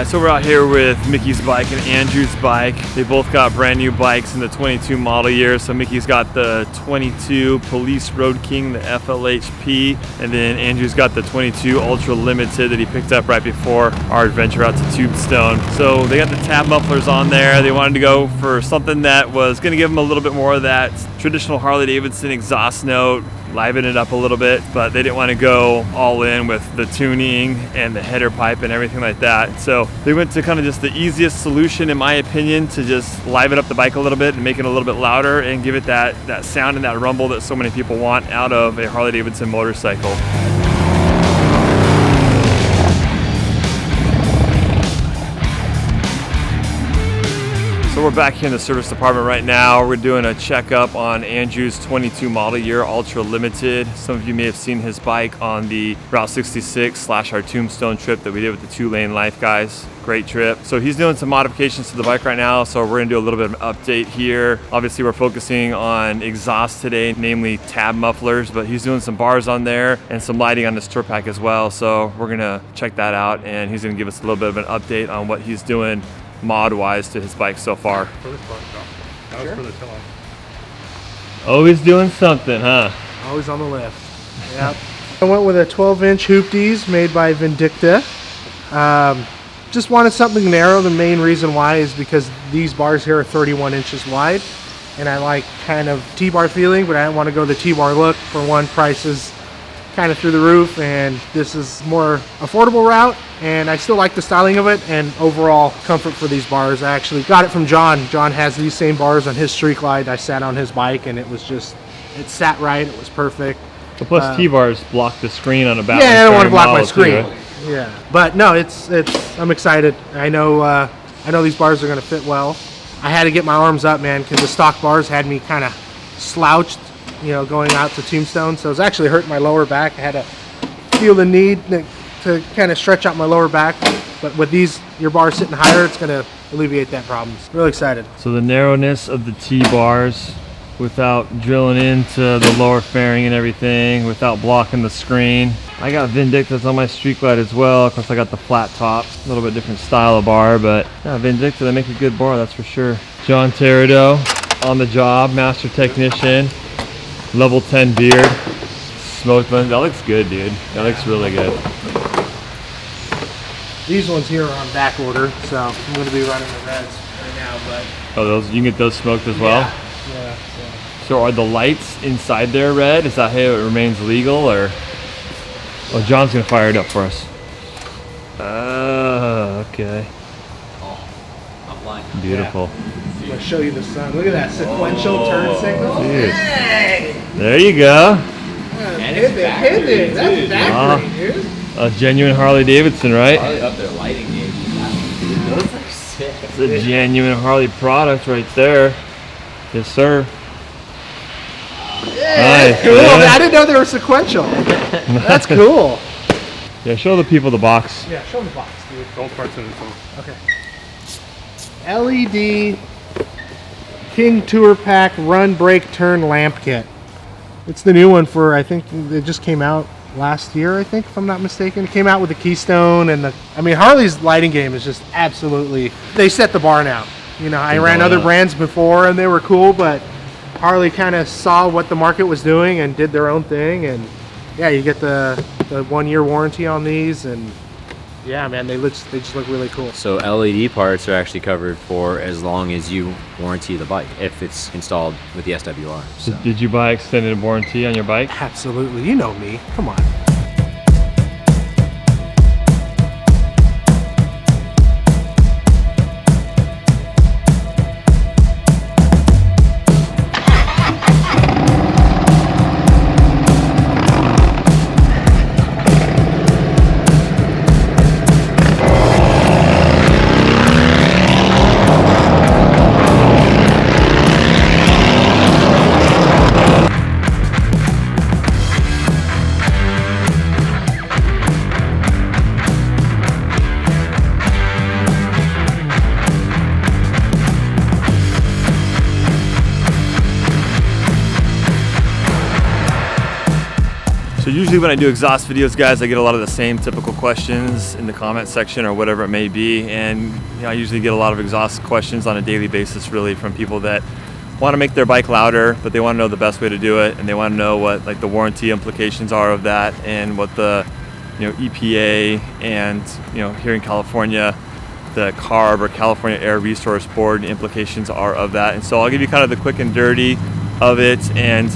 Alright, so we're out here with Mickey's bike and Andrew's bike. They both got brand new bikes in the 22 model year. So Mickey's got the 22 Police Road King, the FLHP, and then Andrew's got the 22 Ultra Limited that he picked up right before our adventure out to Tubestone. So they got the tab mufflers on there. They wanted to go for something that was going to give them a little bit more of that traditional Harley-Davidson exhaust note, liven it up a little bit, but they didn't want to go all in with the tuning and the header pipe and everything like that. So they went to kind of just the easiest solution, in my opinion, to just liven up the bike a little bit and make it a little bit louder and give it that sound and that rumble that so many people want out of a Harley-Davidson motorcycle. So we're back here in the service department right now. We're doing a checkup on Andrew's 22 model year Ultra Limited. Some of you may have seen his bike on the Route 66 / our Tombstone trip that we did with the 2-lane Life guys. Great trip. So he's doing some modifications to the bike right now, so we're gonna do a little bit of an update here. Obviously we're focusing on exhaust today, namely tab mufflers, but he's doing some bars on there and some lighting on this tour pack as well. So we're gonna check that out, and he's gonna give us a little bit of an update on what he's doing mod-wise to his bike so far. For this part, that was for the tiller. Always doing something, huh? Always on the left. Yep. I went with a 12-inch hoopties made by Vindicta. Just wanted something narrow. The main reason why is because these bars here are 31 inches wide, and I like kind of T-bar feeling, but I didn't want to go the T-bar look. For one, prices kind of through the roof, and this is more affordable route, and I still like the styling of it and overall comfort for these bars. I actually got it from John. John has these same bars on his Street Glide. I sat on his bike and it sat right. It was perfect. So plus T-bars block the screen on a battery. Yeah, I don't want to block my screen. Too, right? Yeah, but no, I'm excited. I know these bars are going to fit well. I had to get my arms up, man, because the stock bars had me kind of slouched, going out to Tombstone. So it was actually hurting my lower back. I had to feel the need to kind of stretch out my lower back. But with your bars sitting higher, it's going to alleviate that problem. Really excited. So the narrowness of the T-bars without drilling into the lower fairing and everything, without blocking the screen. I got Vindictas on my Street Glide as well. Of course, I got the flat top, a little bit different style of bar, but yeah, Vindicta, they make a good bar, that's for sure. John Terrido on the job, master technician. Level 10 beard, smoked one. That looks good, dude. That looks really good. These ones here are on back order, so I'm going to be running the reds right now. But you can get those smoked as well. Yeah. So are the lights inside there red? Is that how it remains legal, or? Oh, John's gonna fire it up for us. Okay. Oh, I'm blind. Beautiful. I'm going to show you the sun. Look at that sequential turn signal. Dude. Hey! There you go. And it's factory, That's factory, dude. A genuine Harley-Davidson, right? Probably up their lighting game. Those are sick. It's a genuine Harley product right there. Yes, sir. Yeah, Nice, cool. man. I didn't know they were sequential. That's cool. Yeah, show the people the box. Yeah, show them the box, dude. Gold parts in it. Okay. LED King Tour Pack Run Brake Turn Lamp Kit. It's the new one for, I think it just came out last year, I think, if I'm not mistaken. It came out with the Keystone and Harley's lighting game is just absolutely, they set the bar now. I ran other brands before and they were cool, but Harley kind of saw what the market was doing and did their own thing. And yeah, you get the 1-year warranty on these, and yeah, man, they just look really cool. So LED parts are actually covered for as long as you warranty the bike, if it's installed with the SWR. So. Did you buy extended warranty on your bike? Absolutely, you know me. Come on. So usually when I do exhaust videos, guys, I get a lot of the same typical questions in the comment section or whatever it may be. And I usually get a lot of exhaust questions on a daily basis, really, from people that want to make their bike louder, but they want to know the best way to do it, and they want to know what like the warranty implications are of that, and what the EPA and here in California, the CARB or California Air Resource Board implications are of that. And so I'll give you kind of the quick and dirty of it. And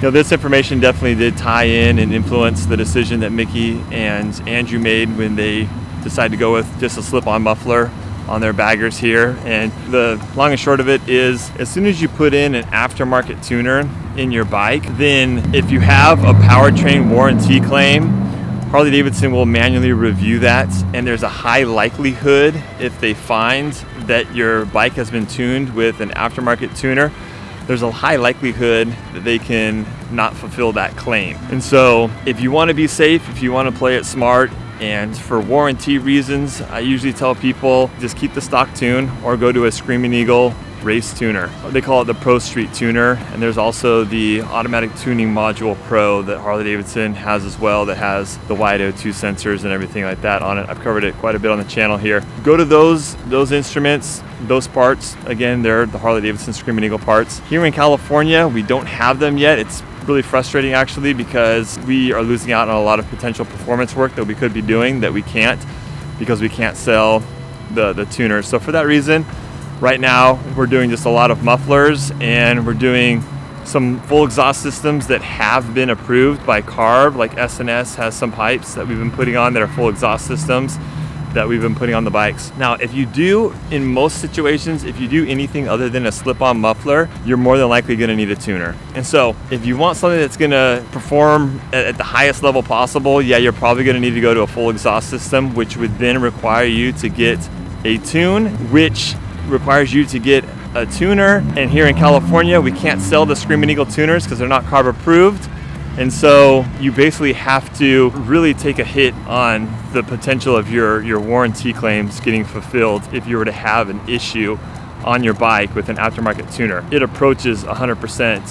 this information definitely did tie in and influence the decision that Mickey and Andrew made when they decided to go with just a slip-on muffler on their baggers here. And the long and short of it is, as soon as you put in an aftermarket tuner in your bike, then if you have a powertrain warranty claim, Harley-Davidson will manually review that, and there's a high likelihood, if they find that your bike has been tuned with an aftermarket tuner, there's a high likelihood that they can not fulfill that claim. And so if you want to be safe, if you want to play it smart, and for warranty reasons, I usually tell people just keep the stock tune or go to a Screaming Eagle race tuner. They call it the Pro Street tuner, and there's also the automatic tuning module Pro that Harley-Davidson has as well, that has the wide O2 sensors and everything like that on it. I've covered it quite a bit on the channel here. Go to those instruments, those parts. Again, they're the Harley-Davidson Screaming Eagle parts. Here in California, we don't have them yet. It's really frustrating actually, because we are losing out on a lot of potential performance work that we could be doing that we can't, because we can't sell the tuners. So for that reason, right now we're doing just a lot of mufflers, and we're doing some full exhaust systems that have been approved by CARB, like S&S has some pipes that we've been putting on that are full exhaust systems that we've been putting on the bikes. Now, if you do, in most situations, if you do anything other than a slip-on muffler, you're more than likely gonna need a tuner. And so if you want something that's gonna perform at the highest level possible, yeah, you're probably gonna need to go to a full exhaust system, which would then require you to get a tune, which requires you to get a tuner. And here in California, we can't sell the Screaming Eagle tuners because they're not CARB approved. And so you basically have to really take a hit on the potential of your warranty claims getting fulfilled if you were to have an issue on your bike with an aftermarket tuner. It approaches 100%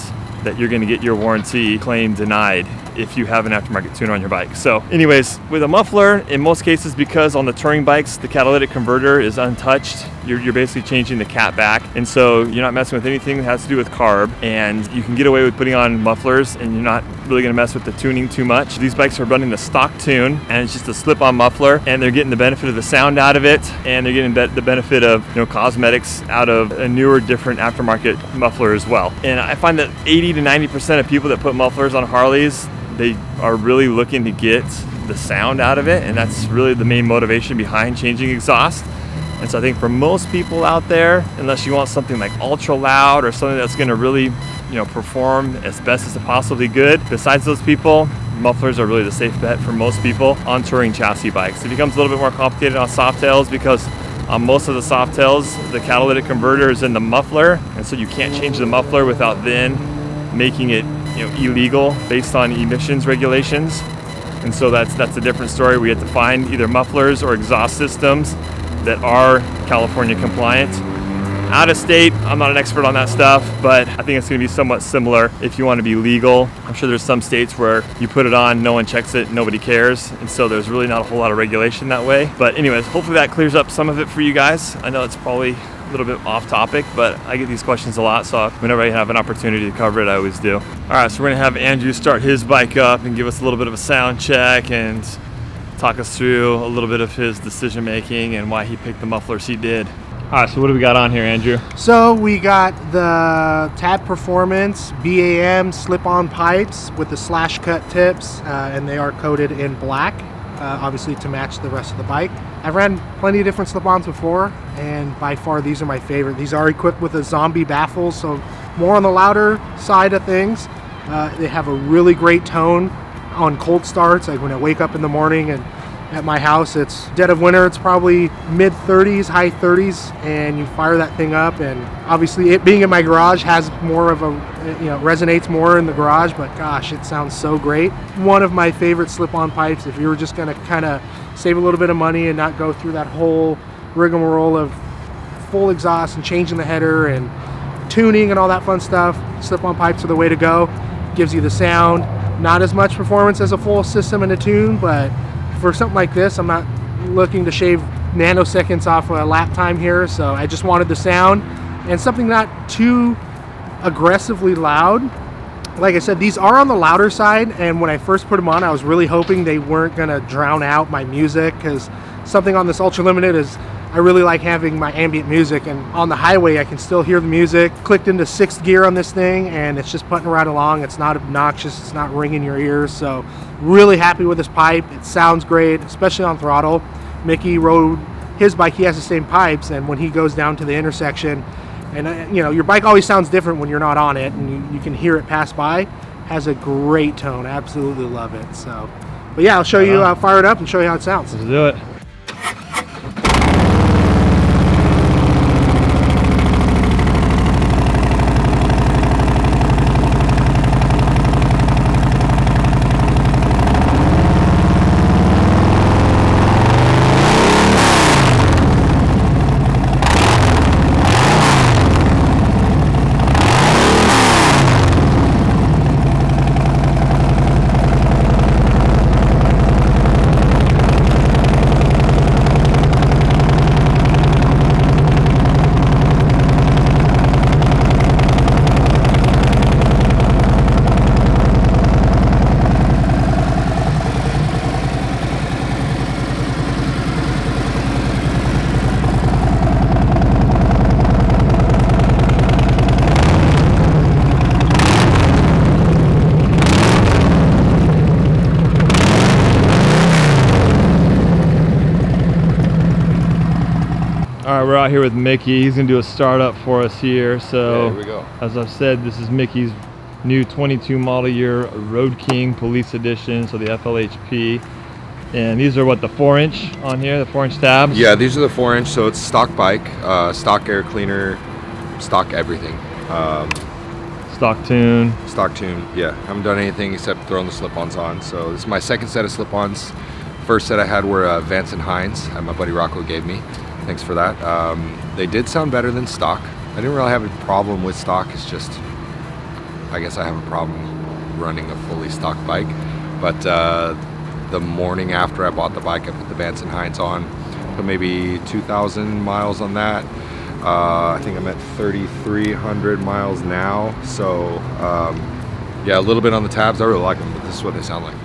that you're gonna get your warranty claim denied if you have an aftermarket tuner on your bike. So anyways, with a muffler, in most cases, because on the touring bikes, the catalytic converter is untouched, you're basically changing the cat back. And so you're not messing with anything that has to do with CARB, and you can get away with putting on mufflers, and you're not really gonna mess with the tuning too much. These bikes are running the stock tune, and it's just a slip-on muffler, and they're getting the benefit of the sound out of it, and they're getting the benefit of cosmetics out of a newer, different aftermarket muffler as well. And I find that 80 to 90% of people that put mufflers on Harleys, they are really looking to get the sound out of it, and that's really the main motivation behind changing exhaust. And so I think for most people out there, unless you want something like ultra loud or something that's going to really perform as best as it possibly could, besides those people, mufflers are really the safe bet for most people on touring chassis bikes. It becomes a little bit more complicated on Softails, because on most of the Softails, the catalytic converter is in the muffler, and so you can't change the muffler without then making it illegal based on emissions regulations. And so that's a different story. We have to find either mufflers or exhaust systems that are California compliant. Out of state, I'm not an expert on that stuff, but I think it's going to be somewhat similar if you want to be legal. I'm sure there's some states where you put it on, no one checks it, nobody cares, and so there's really not a whole lot of regulation that way. But anyways, hopefully that clears up some of it for you guys. I know it's probably a little bit off topic, but I get these questions a lot, so whenever I have an opportunity to cover it, I always do. All right, so we're gonna have Andrew start his bike up and give us a little bit of a sound check and talk us through a little bit of his decision making and why he picked the mufflers he did. All right, so what do we got on here, Andrew? So we got the Tab Performance B.A.M. slip-on pipes with the slash cut tips, and they are coated in black, obviously to match the rest of the bike. I've ran plenty of different slip-ons before, and by far these are my favorite. These are equipped with a zombie baffles, so more on the louder side of things. They have a really great tone on cold starts, like when I wake up in the morning and at my house, it's dead of winter, it's probably mid 30s, high 30s, and you fire that thing up, and obviously it being in my garage has more of a, resonates more in the garage, but gosh, it sounds so great. One of my favorite slip-on pipes, if you were just gonna kind of save a little bit of money and not go through that whole rigmarole of full exhaust and changing the header and tuning and all that fun stuff, slip-on pipes are the way to go. Gives you the sound, Not as much performance as a full system and a tune, but for something like this, I'm not looking to shave nanoseconds off a lap time here, so I just wanted the sound and something not too aggressively loud. Like I said, these are on the louder side, and when I first put them on, I was really hoping they weren't gonna drown out my music, because something on this Ultra Limited is I really like having my ambient music, and on the highway I can still hear the music. Clicked into 6th gear on this thing and it's just putting right along. It's not obnoxious, it's not ringing your ears, so really happy with this pipe. It sounds great, especially on throttle. Mickey rode his bike, he has the same pipes, and when he goes down to the intersection, and you know, your bike always sounds different when you're not on it, and you can hear it pass by, has a great tone. Absolutely love it. So, but yeah, I'll show you, fire it up and show you how it sounds. Let's do it. All right, we're out here with Mickey. He's gonna do a startup for us here. So, here we go. As I've said, this is Mickey's new 22 model year Road King Police Edition, so the FLHP. And these are what, the 4-inch on here, the 4-inch tabs? Yeah, these are the 4-inch, so it's stock bike, stock air cleaner, stock everything. Stock tune. Stock tune, yeah. Haven't done anything except throwing the slip-ons on. So this is my second set of slip-ons. First set I had were Vance and Hines, my buddy Rocco gave me. Thanks for that. They did sound better than stock. I didn't really have a problem with stock. It's just, I guess I have a problem running a fully stock bike. But the morning after I bought the bike, I put the Vance and Hines on. Put maybe 2,000 miles on that. I think I'm at 3,300 miles now. So yeah, a little bit on the tabs. I really like them, but this is what they sound like.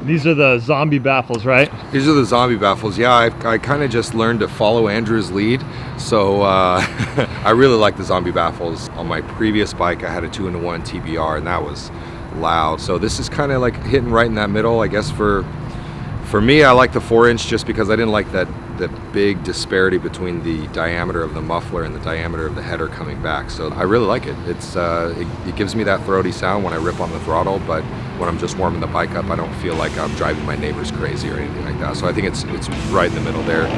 These are the zombie baffles, right? These are the zombie baffles. Yeah, I kind of just learned to follow Andrew's lead. So I really like the zombie baffles. On my previous bike, I had a 2-in-1 TBR, and that was loud. So this is kind of like hitting right in that middle. I guess for me, I like the 4-inch just because I didn't like that big disparity between the diameter of the muffler and the diameter of the header coming back. So I really like it. It gives me that throaty sound when I rip on the throttle, but when I'm just warming the bike up, I don't feel like I'm driving my neighbors crazy or anything like that. So I think it's right in the middle there.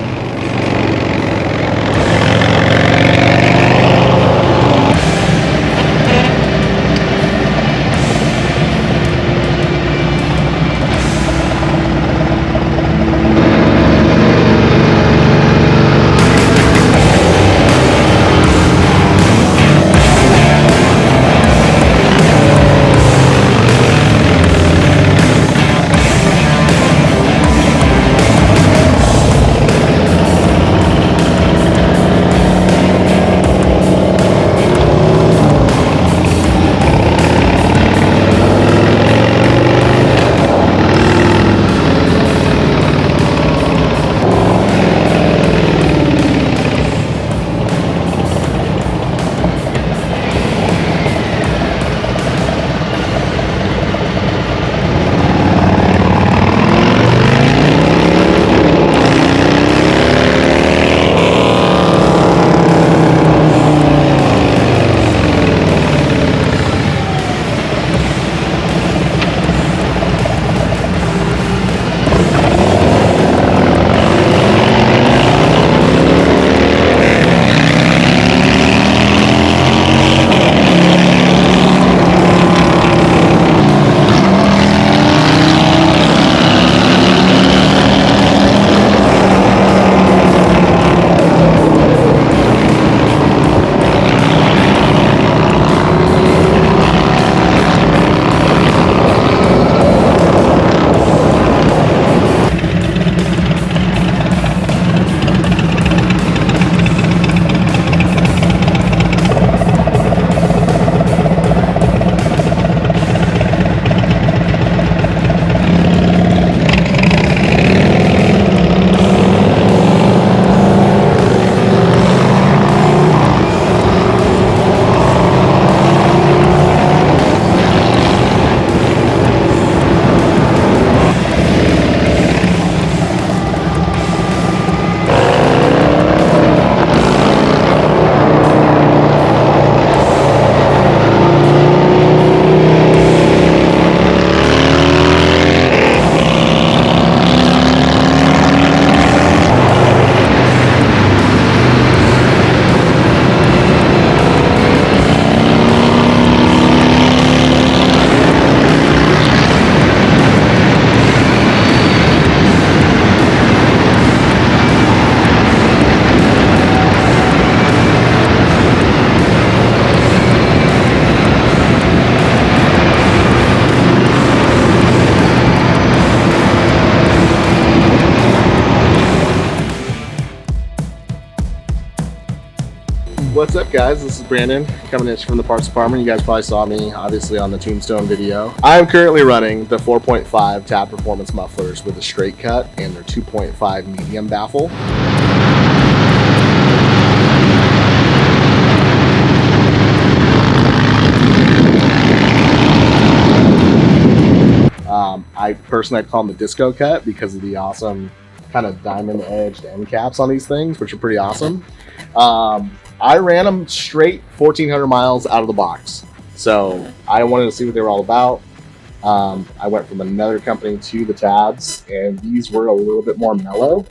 What's up, guys? This is Brandon coming in from the parts department. You guys probably saw me obviously on the Tombstone video. I am currently running the 4.5 tab performance mufflers with a straight cut and their 2.5 medium baffle. I personally call them the disco cut because of the awesome kind of diamond edged end caps on these things, which are pretty awesome. I ran them straight 1,400 miles out of the box. So I wanted to see what they were all about. I went from another company to the tabs, and these were a little bit more mellow.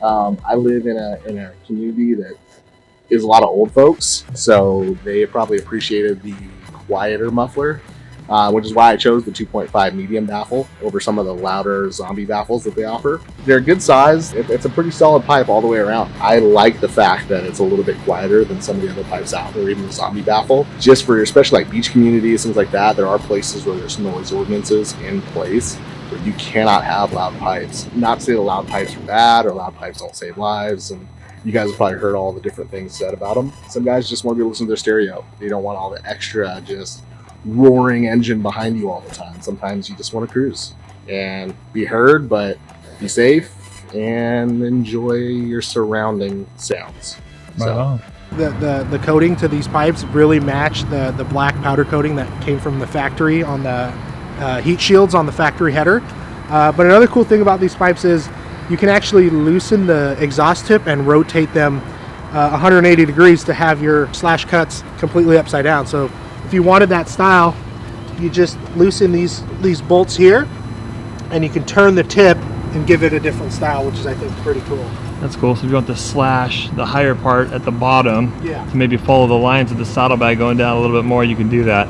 I live in a community that is a lot of old folks, so they probably appreciated the quieter muffler. Which is why I chose the 2.5 medium baffle over some of the louder zombie baffles that they offer. They're a good size. It's a pretty solid pipe all the way around. I like the fact that it's a little bit quieter than some of the other pipes out there, even the zombie baffle. Just for especially like beach communities, things like that, there are places where there's noise ordinances in place where you cannot have loud pipes. Not to say the loud pipes are bad or loud pipes don't save lives, and you guys have probably heard all the different things said about them. Some guys just want to be able to listen to their stereo. They don't want all the extra just roaring engine behind you all the time. Sometimes you just want to cruise and be heard, but be safe and enjoy your surrounding sounds. The coating to these pipes really match the black powder coating that came from the factory on the heat shields on the factory header. But another cool thing about these pipes is you can actually loosen the exhaust tip and rotate them 180 degrees to have your slash cuts completely upside down. So if you wanted that style, you just loosen these bolts here, and you can turn the tip and give it a different style, which is, I think, pretty cool. That's cool. So if you want the slash, the higher part at the bottom, Yeah. to maybe follow the lines of the saddlebag going down a little bit more, you can do that.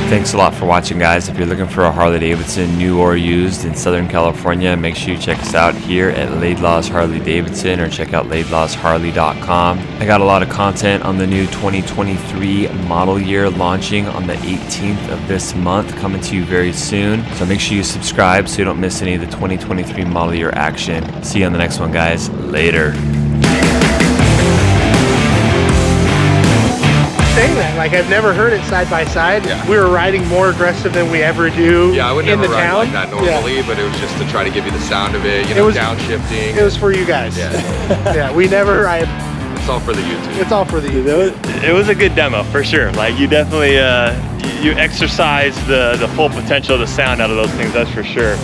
Thanks a lot for watching, guys. If you're looking for a Harley-Davidson new or used in Southern California, make sure you check us out here at Laidlaw's Harley-Davidson, or check out laidlawsharley.com. I got a lot of content on the new 2023 model year launching on the 18th of this month, coming to you very soon. So make sure you subscribe so you don't miss any of the 2023 model year action. See you on the next one, guys. Later. Saying that, like, I've never heard it side by side. Yeah. We were riding more aggressive than we ever do. Yeah, I would in never the ride town. like that normally, but it was just to try to give you the sound of it, It was- downshifting. It was for you guys. Yeah. Yeah, we never ride. It's all for the YouTube. It's all for the It was a good demo for sure. Like, you definitely you exercise the full potential of the sound out of those things, that's for sure.